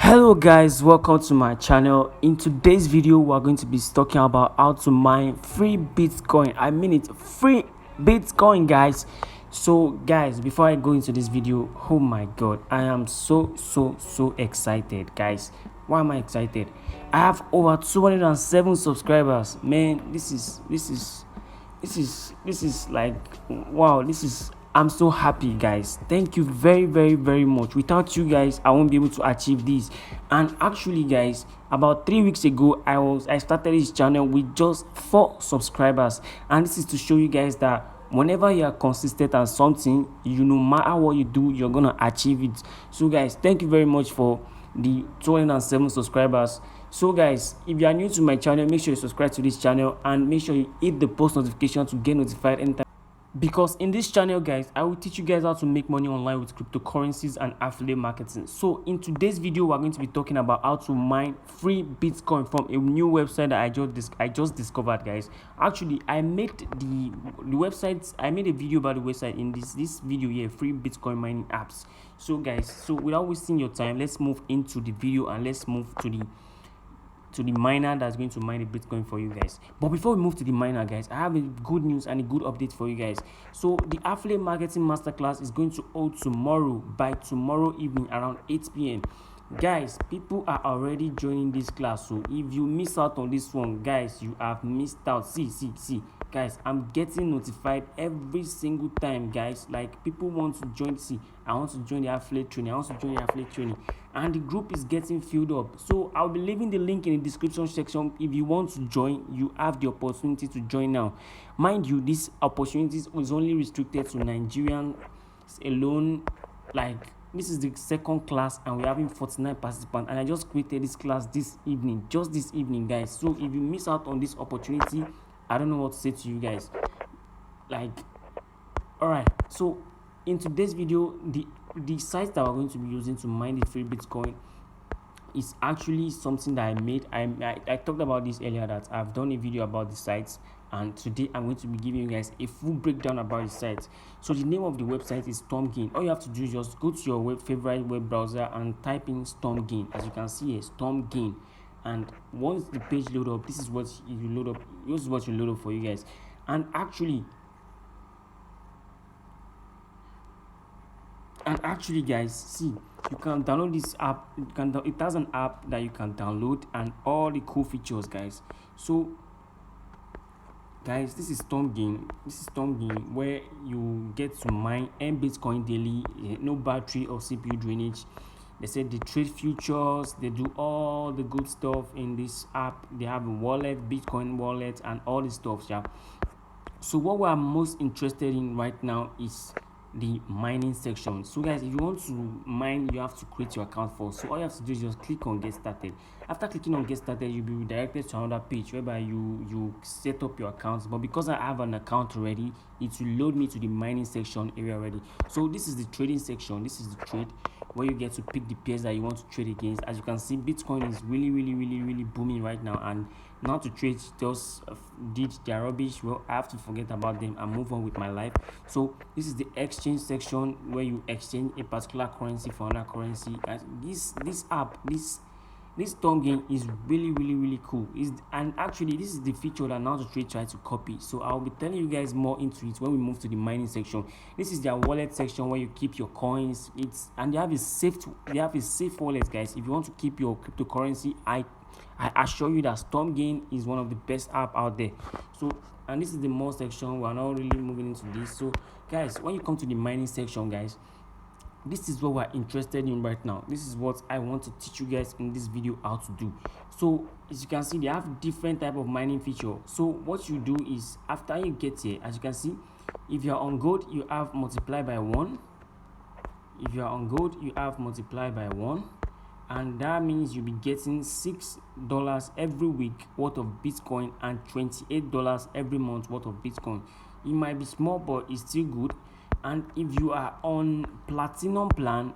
Hello guys, welcome to my channel. In today's video we're going to be talking about how to mine free Bitcoin. I mean it, free Bitcoin, guys. So guys, before I go into this video, oh my god, I am so excited, guys. Why am I excited? I have over 207 subscribers. Man, this is like, wow, I'm so happy, guys. Thank you very much. Without you guys, I won't be able to achieve this. And actually, guys, about 3 weeks ago, I started this channel with just 4 subscribers, and this is to show you guys that whenever you are consistent at something, no matter what you do, you're gonna achieve it. So guys, thank you very much for the 207 subscribers. So guys, if you are new to my channel, make sure you subscribe to this channel and make sure you hit the post notification to get notified anytime, because in this channel, guys, I will teach you guys how to make money online with cryptocurrencies and affiliate marketing. So in today's video, we're going to be talking about how to mine free Bitcoin from a new website that I just discovered, guys. Actually, I made the website. I made a video about the website in this video here, free Bitcoin mining apps. So guys, so without wasting your time, let's move into the video and let's move to the miner that's going to mine the Bitcoin for you guys. But before we move to the miner, guys, I have a good news and a good update for you guys. So the affiliate marketing masterclass is going to hold tomorrow, by tomorrow evening around 8 p.m. Guys, people are already joining this class, so if you miss out on this one, guys, you have missed out. See guys, I'm getting notified every single time, guys. Like, people want to join. I want to join the affiliate training, and the group is getting filled up. So I'll be leaving the link in the description section. If you want to join, you have the opportunity to join now. Mind you, this opportunity is only restricted to Nigerians alone. Like, this is the second class and we're having 49 participants, and I just created this class this evening, guys. So if you miss out on this opportunity, I don't know what to say to you guys. Like, all right, so in today's video, the sites that we're going to be using to mine the free Bitcoin is actually something that I made. I talked about this earlier, that I've done a video about the sites, and today I'm going to be giving you guys a full breakdown about the site. So the name of the website is StormGain. All you have to do is just go to your favorite web browser and type in StormGain. As you can see here, StormGain. And once the page load up, this is what you load up. This is what you load up for you guys. And actually, guys, see, you can download this app. It has an app that you can download and all the cool features, guys. So guys, this is StormGain, where you get to mine and Bitcoin daily. No battery or CPU drainage. They said they trade futures, they do all the good stuff in this app. They have a wallet, Bitcoin wallet, and all this stuff. Yeah. So what we are most interested in right now is the mining section. So guys, if you want to mine, you have to create your account first. So all you have to do is just click on get started. After clicking on get started, you'll be redirected to another page whereby you set up your account. But because I have an account already, it will load me to the mining section area already. So this is the trading section. This is the trade, where you get to pick the pairs that you want to trade against. As you can see, Bitcoin is really booming right now, and not to trade just did their rubbish. Well, I have to forget about them and move on with my life. So this is the exchange section, where you exchange a particular currency for another currency. And this app, this StormGain is really cool. And actually, this is the feature that Now to Trade try to copy. So I'll be telling you guys more into it when we move to the mining section. This is their wallet section, where you keep your coins. And they have a safe wallet, guys. If you want to keep your cryptocurrency, I assure you that StormGain is one of the best app out there. So, and this is the more section. We're not really moving into this. So guys, when you come to the mining section, guys, this is what we're interested in right now. This is what I want to teach you guys in this video how to do. So as you can see, they have different type of mining feature. So what you do is, after you get here, as you can see, if you're on gold, you have multiply by 1. If you're on gold, you have multiply by 1, and that means you'll be getting $6 every week worth of Bitcoin and $28 every month worth of Bitcoin. It might be small, but it's still good. And if you are on platinum plan,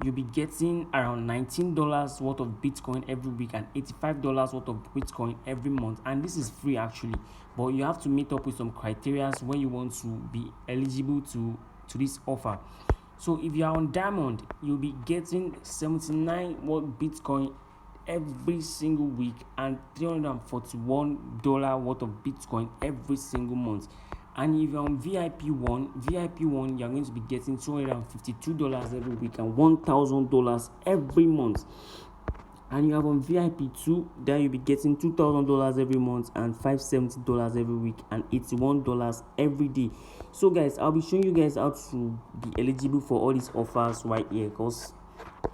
you'll be getting around $19 worth of Bitcoin every week and $85 worth of Bitcoin every month. And this is free actually, but you have to meet up with some criteria when you want to be eligible to this offer. So if you are on diamond, you'll be getting 79 worth Bitcoin every single week and $341 worth of Bitcoin every single month. And if you're on VIP1, you're going to be getting $252 every week and $1,000 every month. And you have on VIP2, then you'll be getting $2,000 every month and $570 every week and $81 every day. So guys, I'll be showing you guys how to be eligible for all these offers right here, because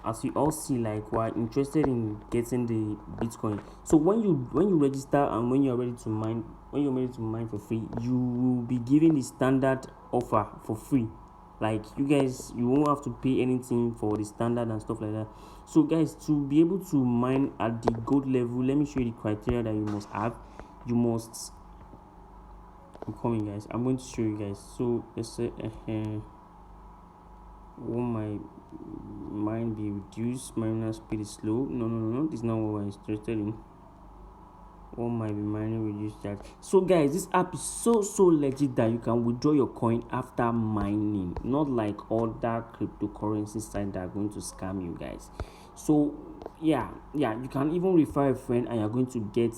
as you all see, like, we're interested in getting the Bitcoin. So when you register and when you're ready to mine for free, you will be given the standard offer for free. Like, you won't have to pay anything for the standard and stuff like that. So guys, to be able to mine at the gold level, let me show you the criteria that you must have. I'm coming, guys. I'm going to show you guys. So let's say will my mine be reduced? Mining speed is slow. No, this is not what we're interested in. Will my mining reduced charge? So guys, this app is so legit that you can withdraw your coin after mining, not like other cryptocurrency sites that are going to scam you guys. So yeah, you can even refer a friend and you're going to get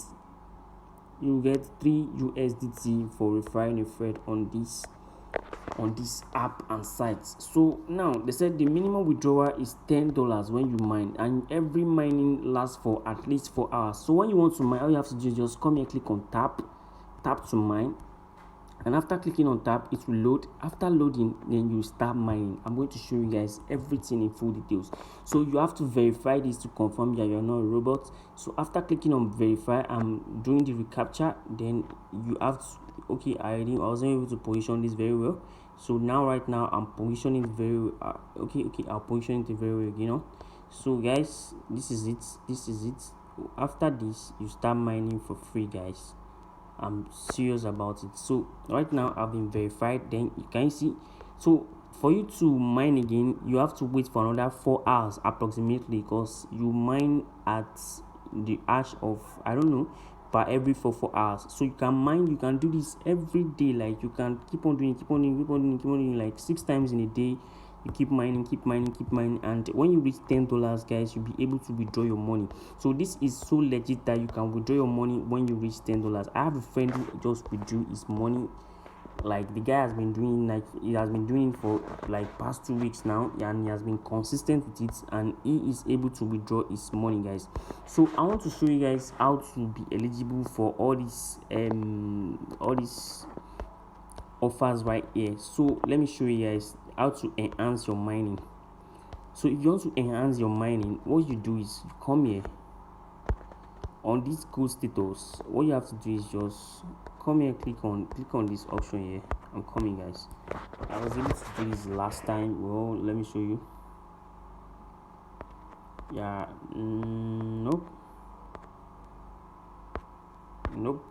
3 USDT for referring a friend on this app and sites. So now they said the minimum withdrawal is $10 when you mine, and every mining lasts for at least 4 hours. So when you want to mine, all you have to do is just come here, click on tap to mine, and after clicking on tap, it will load. After loading, then you start mining. I'm going to show you guys everything in full details. So you have to verify this to confirm that you're not a robot. So after clicking on verify, I'm doing the recaptcha. Then you have to, okay, I wasn't able to position this very well. So now right now I'm positioning it very okay, I'll position it very well, So guys, this is it. After this, you start mining for free, guys. I'm serious about it. So right now I've been verified. Then you can see, so for you to mine again, you have to wait for another 4 hours approximately, because you mine at the hash of, I don't know, per every 4 hours. So you can do this every day. Like, you can keep on doing like 6 times in a day. You keep mining, and when you reach $10, guys, you'll be able to withdraw your money. So this is so legit that you can withdraw your money when you reach $10. I have a friend who just withdrew his money. Like, the guy has been doing it for like past 2 weeks now, and he has been consistent with it, and he is able to withdraw his money, guys. So I want to show you guys how to be eligible for all these offers right here. So let me show you guys how to enhance your mining. So if you want to enhance your mining, what you do is you come here on this gold status. What you have to do is just come here, click on this option here. I'm coming, guys. I was able to do this last time. Well, let me show you. Yeah, nope,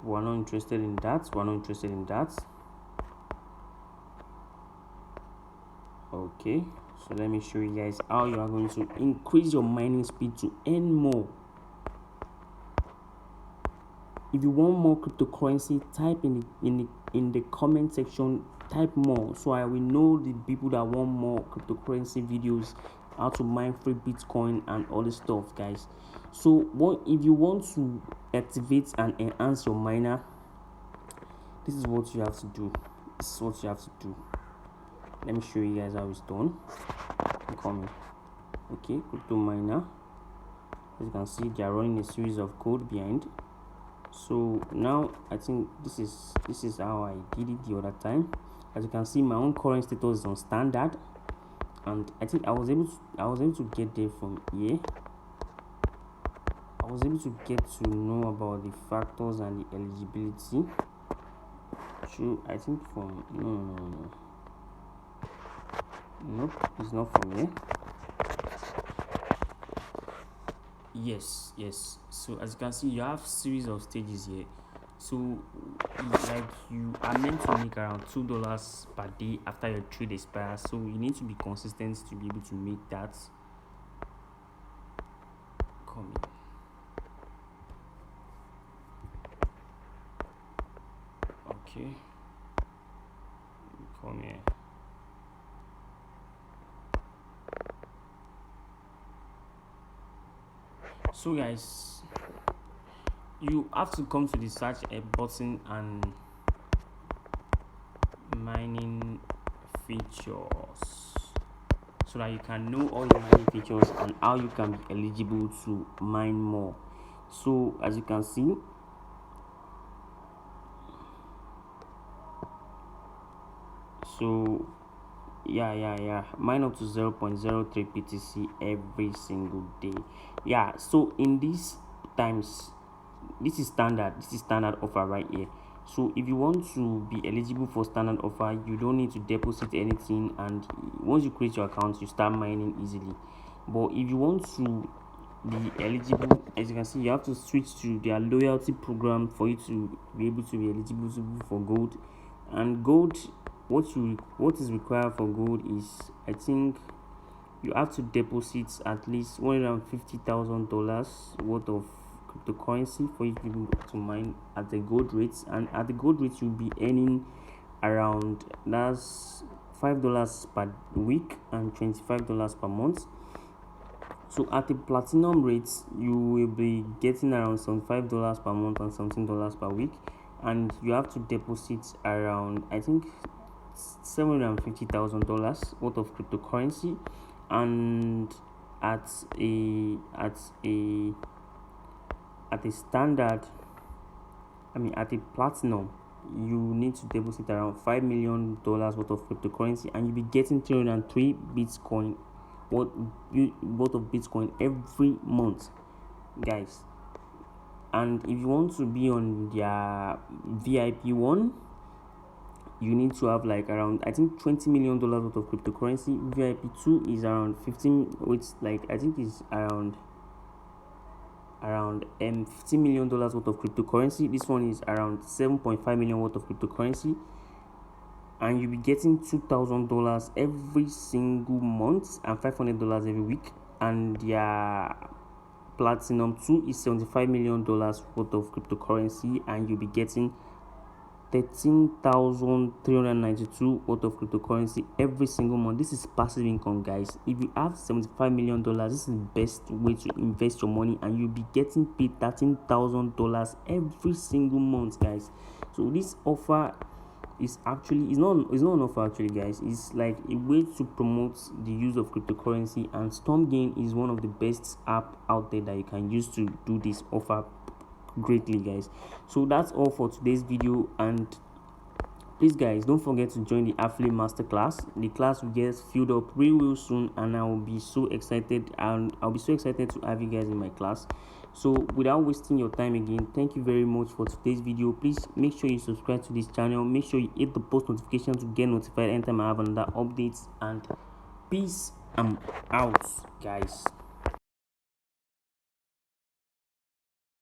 we're not interested in that. Okay, so let me show you guys how you are going to increase your mining speed to earn more. If you want more cryptocurrency, type in the comment section, type more, so I will know the people that want more cryptocurrency videos, how to mine free Bitcoin and all this stuff, guys. So if you want to activate and enhance your miner, this is what you have to do. Let me show you guys how it's done. I'm coming. Okay, crypto miner. As you can see, they are running a series of code behind. So now I think this is how I did it the other time. As you can see, my own current status is on standard, and I think I was able to get there from here. I was able to get to know about the factors and the eligibility. True, I think from nope, it's not from here. Yes. So as you can see, you have series of stages here. So like, you are meant to make around $2 per day after your trade expires. So you need to be consistent to be able to make that. Come here. Okay. Come here. So guys, you have to come to the search button and mining features, so that you can know all the mining features and how you can be eligible to mine more. So as you can see, so mine up to 0.03 BTC every single day. So in these times, this is standard offer right here. So if you want to be eligible for standard offer, you don't need to deposit anything, and once you create your account, you start mining easily. But if you want to be eligible, as you can see, you have to switch to their loyalty program for you to be able to be eligible for gold. And gold, what is required for gold is, I think, you have to deposit at least $150,000 worth of cryptocurrency for you to be able to mine at the gold rates. And at the gold rates, you'll be earning around, that's $5 per week and $25 per month. So at the platinum rates, you will be getting around $75 per month and $17 per week, and you have to deposit around, I think, $750,000 worth of cryptocurrency. And at a standard, at a platinum, you need to deposit around $5 million worth of cryptocurrency, and you'll be getting 303 Bitcoin worth of Bitcoin every month, guys. And if you want to be on their VIP one, you need to have like around, I think, $20 million worth of cryptocurrency. VIP 2 is around 15, which, like, I think is around $50 million worth of cryptocurrency. This one is around 7.5 million worth of cryptocurrency, and you'll be getting $2,000 every single month and $500 every week. And their platinum 2 is $75 million worth of cryptocurrency, and you'll be getting 13,392 worth of cryptocurrency every single month. This is passive income, guys. If you have $75 million, this is the best way to invest your money, and you'll be getting paid $13,000 every single month, guys. So this offer is actually, it's not an offer actually, guys. It's like a way to promote the use of cryptocurrency, and StormGain is one of the best app out there that you can use to do this offer greatly, guys. So that's all for today's video, and please, guys, don't forget to join the affiliate masterclass. The class will get filled up real soon, and I'll be so excited to have you guys in my class. So without wasting your time again, thank you very much for today's video. Please make sure you subscribe to this channel, make sure you hit the post notification to get notified anytime I have another updates, and peace. I'm out, guys.